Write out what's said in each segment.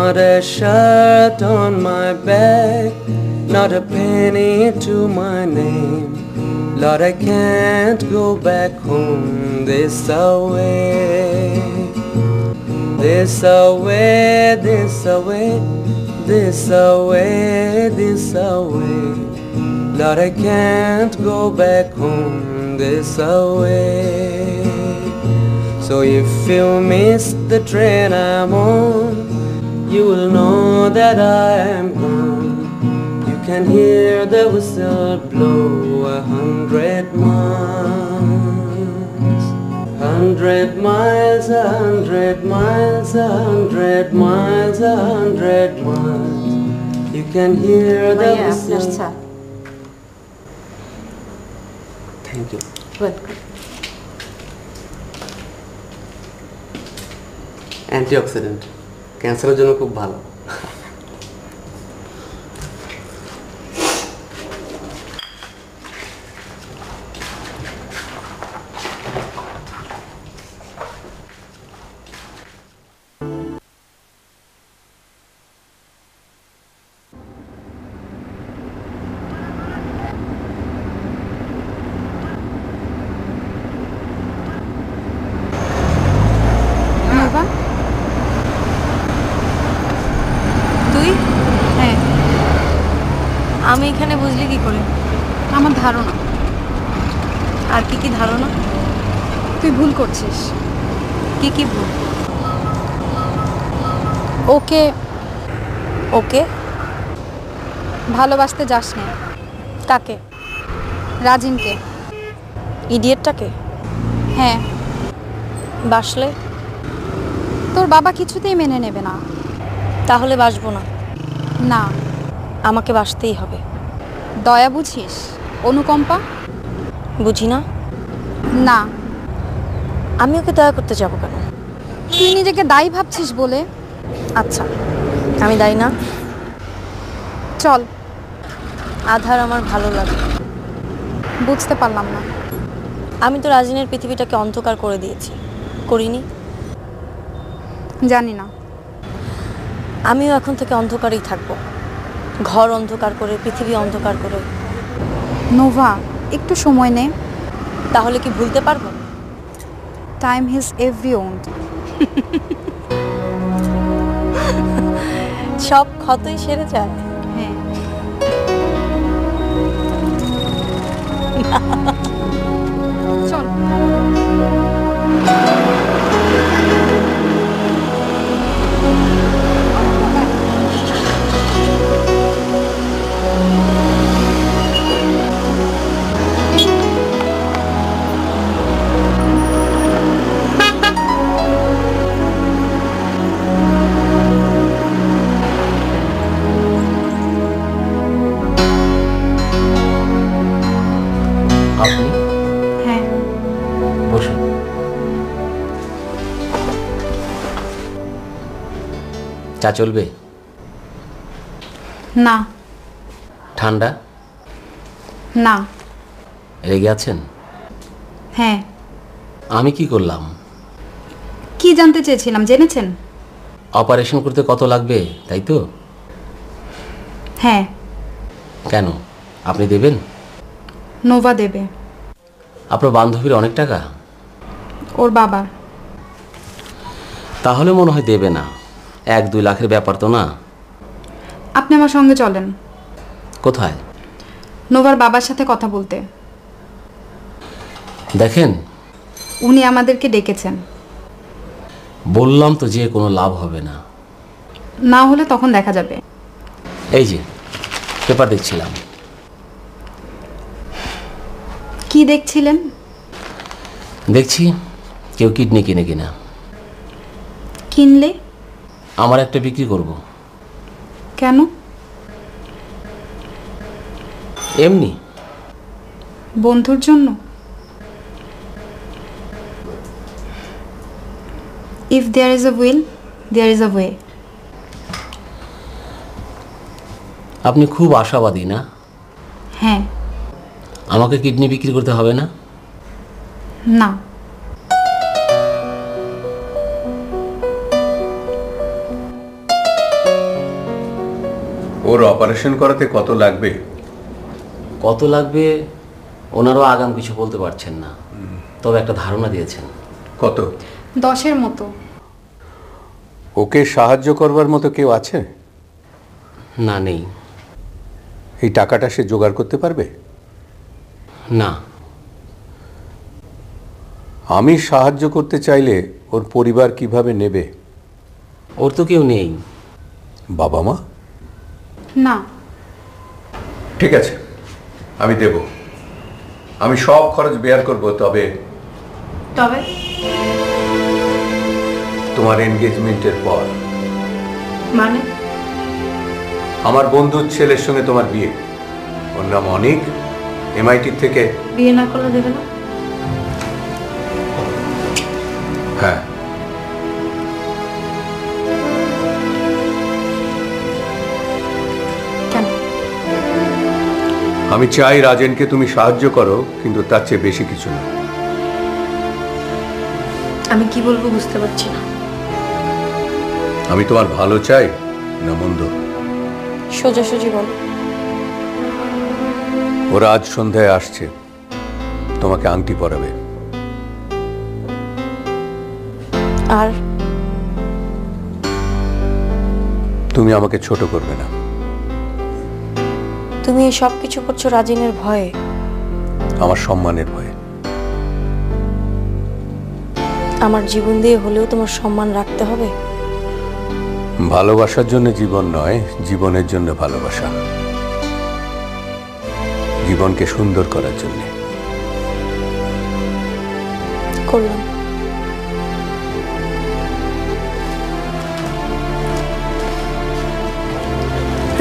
Not a shirt on my back, not a penny to my name. Lord, I can't go back home this away. This away, this away, this away, this away. Lord, I can't go back home this away. So if you miss the train I'm on, you will know that I am gone. You can hear the whistle blow 100 miles. 100 miles, 100 miles, 100 miles, 100 miles. You can hear the whistle. Thank you. Good. Antioxidant, ক্যান্সারের জন্য খুব ভালো। আমি এখানে বুঝলি কি করে? আমার ধারণা। আর কি কি ধারণা? তুই ভুল করছিস। কি কি ভুল? ওকে ওকে ভালোবাসতে যাস না। কাকে? রাজিনকে। ইডিয়েটটাকে? হ্যাঁ। বাসলে? তোর বাবা কিছুতেই মেনে নেবে না। তাহলে বাসবো না। না, আমাকে বাসতেই হবে। দয়া বুঝিস? অনুকম্পা বুঝি না। না। আমি ওকে দয়া করতে যাব কেন? তুই নিজেকে দায়ী ভাবছিস বলে। আচ্ছা, আমি দায়ী না। চল। আধার আমার ভালো লাগে। বুঝতে পারলাম না। আমি তো রাজিনের পৃথিবীটাকে অন্ধকার করে দিয়েছি, করিনি? জানি না। আমিও এখন থেকে অন্ধকারেই থাকবো, ঘর অন্ধকার করে, পৃথিবী অন্ধকার করে। নোভা, একটু সময় নে। তাহলে কি ভুলতে পারবো? Time heals every wound. সব ক্ষতই সেরে যায়। হ্যাঁ। চল। আপনি? হ্যাঁ। বসুন। চা চলবে? না। ঠান্ডা? না। রেগে আছেন? হ্যাঁ। আমি কি করলাম? কি জানতে চেয়েছিলাম, জেনেছেন? অপারেশন করতে কত লাগবে, তাই তো? হ্যাঁ। কেন, আপনি দেবেন? নোভা দেবে। আপনার বান্ধবীর অনেক টাকা? ওর বাবা। তাহলে মনে হয় দেবে না। 1-2 লাখের ব্যাপার তো না। আপনি আমার সঙ্গে চলেন। কোথায়? নোভার বাবার সাথে কথা বলতে। দেখেন, উনি আমাদেরকে ডেকেছেন। বললাম তো যে কোনো লাভ হবে না। না হলে তখন দেখা যাবে। এই যে পেপার দেখছিলাম। কি দেখছিলেন? দেখছি কেউ কিডনি কিনে কিনা। কিনলে? আমার একটা বিক্রি করব। কেন? এমনি। বন্ধুর জন্য? If there is a will, there is a way. আপনি খুব আশাবাদী না? হ্যাঁ। আমাকে কিডনি বিক্রি করতে হবে না? না। ওর অপারেশন করাতে কত লাগবে? কত লাগবে ওনারও আগাম কিছু বলতে পারছেন না, তবে একটা ধারণা দিয়েছেন। কত? 10-এর মতো। ওকে সাহায্য করবার মতো কেউ আছে? না, নেই। এই টাকাটা সে জোগাড় করতে পারবে? না। আমি সাহায্য করতে চাইলে ওর পরিবার কিভাবে নেবে? ওর তো কেউ নেই। বাবা মা? না। ঠিক আছে, আমি দেব। আমি সব খরচ বেয়ার করব, তবে তবে তোমার এনগেজমেন্টের পর। মানে? আমার বন্ধুর ছেলের সঙ্গে তোমার বিয়ে। ওর নাম অনিক, MIT থেকে। বিয়ে না করলে দেবে না? হ্যাঁ। কেন? আমি চাই রাজেনকে তুমি সাহায্য করো, কিন্তু তার চেয়ে বেশি কিছু না। আমি কি বলবো বুঝতে পারছি না। আমি তোমার ভালো চাই না মন্দ? সোজাসুজি বলো। ওরা আজ সন্ধ্যায় আসছে, তোমাকে আংটি পরাবে। আর তুমি আমাকে ছোট করবে না। তুমি এই সব কিছু করছো রাজিনের ভয়ে? আমার সম্মানের ভয়ে। আমার জীবন দিয়ে হলেও তোমার সম্মান রাখতে হবে। ভালোবাসার জন্য জীবন নয়, জীবনের জন্য ভালোবাসা। জীবনকে সুন্দর করার জন্য। করলাম।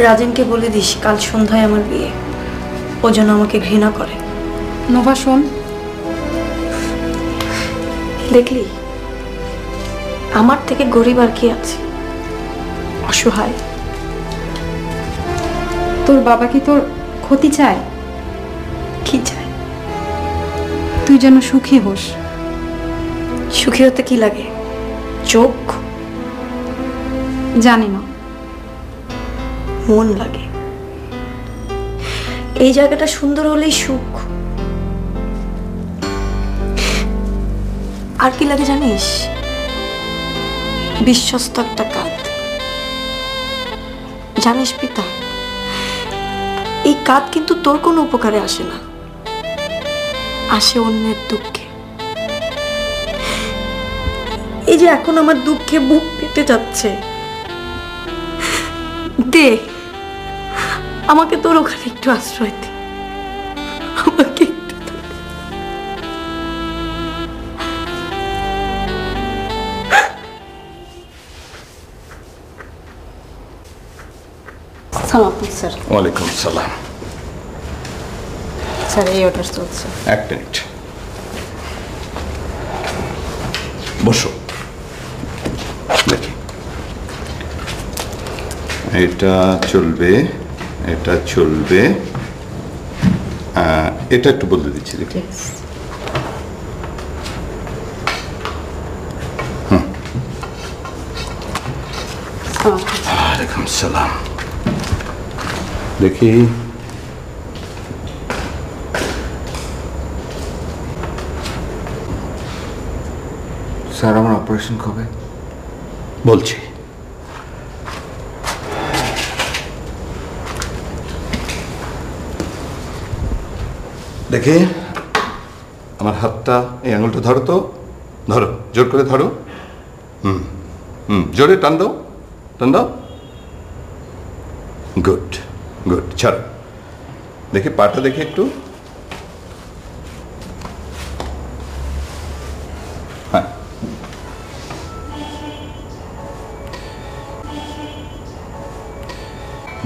রাজেনকে বলে দিস কাল সন্ধ্যায় আমার বিয়ে, ও যেন আমাকে ঘৃণা করে। নোভা শোন, দেখলি আমার থেকে গরিব আর কি আছে? অসহায়। তোর বাবা কি তোর ক্ষতি চায়? কি চায়? তুই যেন সুখী হোস। সুখী হতে কি লাগে? চোখ? জানি না। মন লাগে। এই জায়গাটা সুন্দর হলেই সুখ। আর কি লাগে জানিস? বিশ্বস্ত একটা কাঁধ। জানিস পিতা, এই কাঁধ কিন্তু তোর কোনো উপকারে আসে না, আসে অন্যের দুঃখে। এই যে এখন আমার দুঃখে বুক পেতে যাচ্ছে, দে আমাকে তোর ওখানে একটু আশ্রয় দে, আমাকে একটু স্যার। ওয়ালাইকুম সালাম। স্যার এই অর্ডার চলছে। এক মিনিট, বসো। দেখি, এটা চলবে, এটা চলবে, এটা একটু বদলে দিচ্ছি। দেখি, ওয়ালাইকুম সালাম। দেখি, স্যার আমার অপারেশন কবে? বলছি। দেখি, আমার হাতটা, এই আঙুলটা ধরো তো, ধরো, জোর করে ধরো। হুম হুম, জোরে টান দাও, টান দাও। গুড গুড, ছাড়ো। দেখি পাটা, দেখি একটু। হ্যাঁ,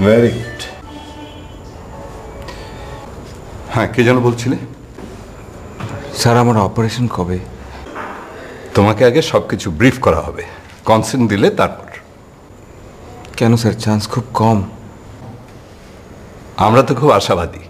ভেরি গুড। হ্যাঁ, কে যেন বলছিলে? স্যার আমার অপারেশন কবে? তোমাকে আগে সবকিছু ব্রিফ করা হবে, কনসেন্ট দিলে তারপর। কেন স্যার, চান্স খুব কম। আমরা তো খুব আশাবাদী।